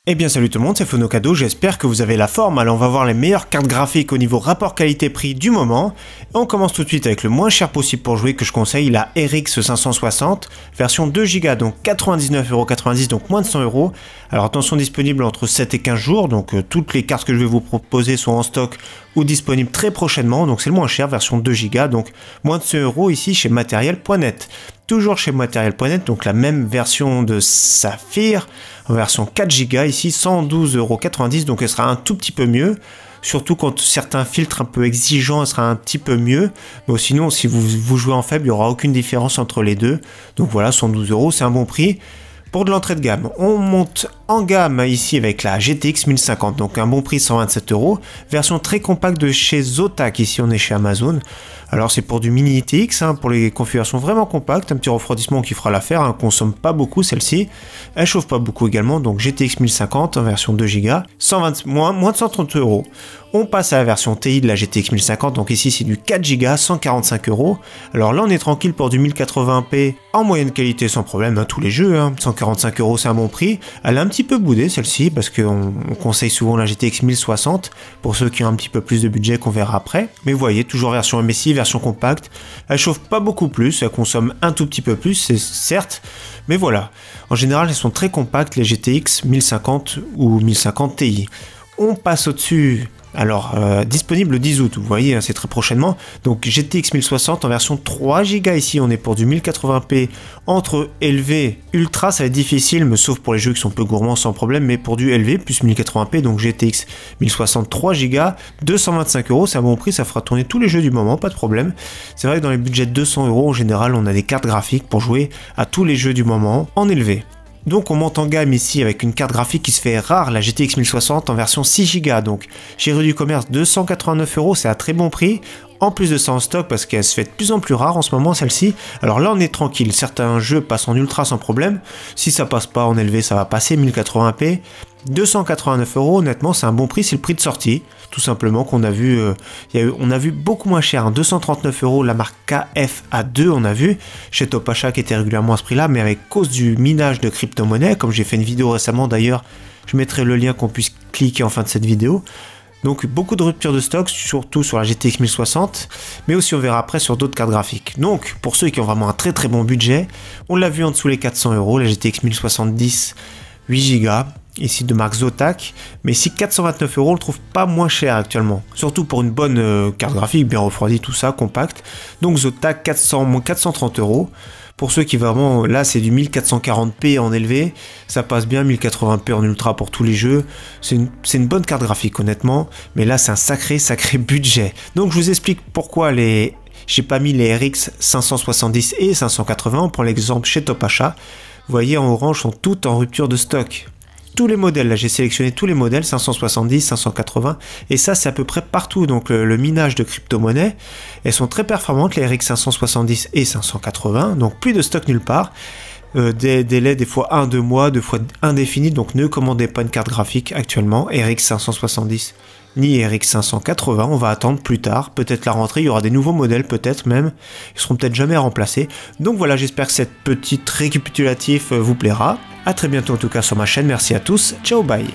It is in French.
Eh bien salut tout le monde, c'est Fonocado, j'espère que vous avez la forme. Alors on va voir les meilleures cartes graphiques au niveau rapport qualité-prix du moment. Et on commence tout de suite avec le moins cher possible pour jouer que je conseille, la RX 560, version 2Go, donc 99,90€, donc moins de 100€. Alors attention, disponible entre 7 et 15 jours, donc toutes les cartes que je vais vous proposer sont en stock ou disponibles très prochainement, donc c'est le moins cher, version 2Go, donc moins de 100€ ici chez Material.net. Toujours chez Material.net, donc la même version de Saphir, en version 4Go, ici 112,90€, donc elle sera un tout petit peu mieux. Surtout quand certains filtres un peu exigeants, elle sera un petit peu mieux. Mais sinon, si vous jouez en faible, il n'y aura aucune différence entre les deux. Donc voilà, 112€, c'est un bon prix. Pour de l'entrée de gamme, on monte en gamme ici avec la GTX 1050, donc un bon prix 127€, version très compacte de chez Zotac, ici on est chez Amazon. Alors c'est pour du mini ITX, pour les configurations vraiment compactes, un petit refroidissement qui fera l'affaire, consomme pas beaucoup celle-ci, elle chauffe pas beaucoup également, donc GTX 1050 en version 2Go, moins de 130€. On passe à la version TI de la GTX 1050, donc ici c'est du 4Go, 145€. Alors là on est tranquille pour du 1080p en moyenne qualité sans problème, tous les jeux, 145€ c'est un bon prix. Elle a un petit peu boudé celle-ci, parce qu'on conseille souvent la GTX 1060, pour ceux qui ont un petit peu plus de budget qu'on verra après. Mais vous voyez, toujours version MSI, version compacte, elle chauffe pas beaucoup plus, elle consomme un tout petit peu plus, c'est certes, mais voilà. En général elles sont très compactes les GTX 1050 ou 1050 Ti. On passe au-dessus. Alors, disponible le 10 août, vous voyez, c'est très prochainement. Donc GTX 1060 en version 3Go ici, on est pour du 1080p entre élevé, ultra, ça va être difficile, mais sauf pour les jeux qui sont peu gourmands sans problème, mais pour du élevé, plus 1080p, donc GTX 1060 3Go, 225€, c'est un bon prix, ça fera tourner tous les jeux du moment, pas de problème. C'est vrai que dans les budgets de 200€, en général, on a des cartes graphiques pour jouer à tous les jeux du moment en élevé. Donc on monte en gamme ici avec une carte graphique qui se fait rare, la GTX 1060 en version 6Go, donc chez Rue du Commerce 289€, c'est à très bon prix. En plus de ça en stock parce qu'elle se fait de plus en plus rare en ce moment celle-ci. Alors là on est tranquille, certains jeux passent en ultra sans problème, si ça passe pas en élevé ça va passer, 1080p. 289€, honnêtement c'est un bon prix, c'est le prix de sortie, tout simplement qu'on a vu, on a vu beaucoup moins cher, 239€, la marque KFA2 on a vu, chez Topacha qui était régulièrement à ce prix là, mais avec cause du minage de crypto-monnaie, comme j'ai fait une vidéo récemment d'ailleurs, je mettrai le lien qu'on puisse cliquer en fin de cette vidéo. Donc beaucoup de ruptures de stock, surtout sur la GTX 1060, mais aussi on verra après sur d'autres cartes graphiques. Donc pour ceux qui ont vraiment un très très bon budget, on l'a vu en dessous les 400€, la GTX 1070 8Go, ici de marque Zotac, mais ici 429€, on le trouve pas moins cher actuellement, surtout pour une bonne carte graphique, bien refroidie, tout ça, compacte. Donc Zotac 430€. Pour ceux qui vraiment, là c'est du 1440p en élevé, ça passe bien, 1080p en ultra pour tous les jeux, c'est une bonne carte graphique honnêtement, mais là c'est un sacré budget. Donc je vous explique pourquoi j'ai pas mis les RX 570 et 580, on prend l'exemple chez Topacha, vous voyez en orange sont toutes en rupture de stock. Tous les modèles, là j'ai sélectionné tous les modèles, 570, 580, et ça c'est à peu près partout, donc le minage de crypto-monnaie, elles sont très performantes, les RX 570 et 580, donc plus de stock nulle part, des délais des fois 1-2 mois, des fois indéfinis, donc ne commandez pas une carte graphique actuellement, RX 570 ni RX 580, on va attendre plus tard, peut-être la rentrée, il y aura des nouveaux modèles peut-être même, ils seront peut-être jamais remplacés. Donc voilà, j'espère que cette petite récapitulatif vous plaira. A très bientôt en tout cas sur ma chaîne, merci à tous, ciao bye.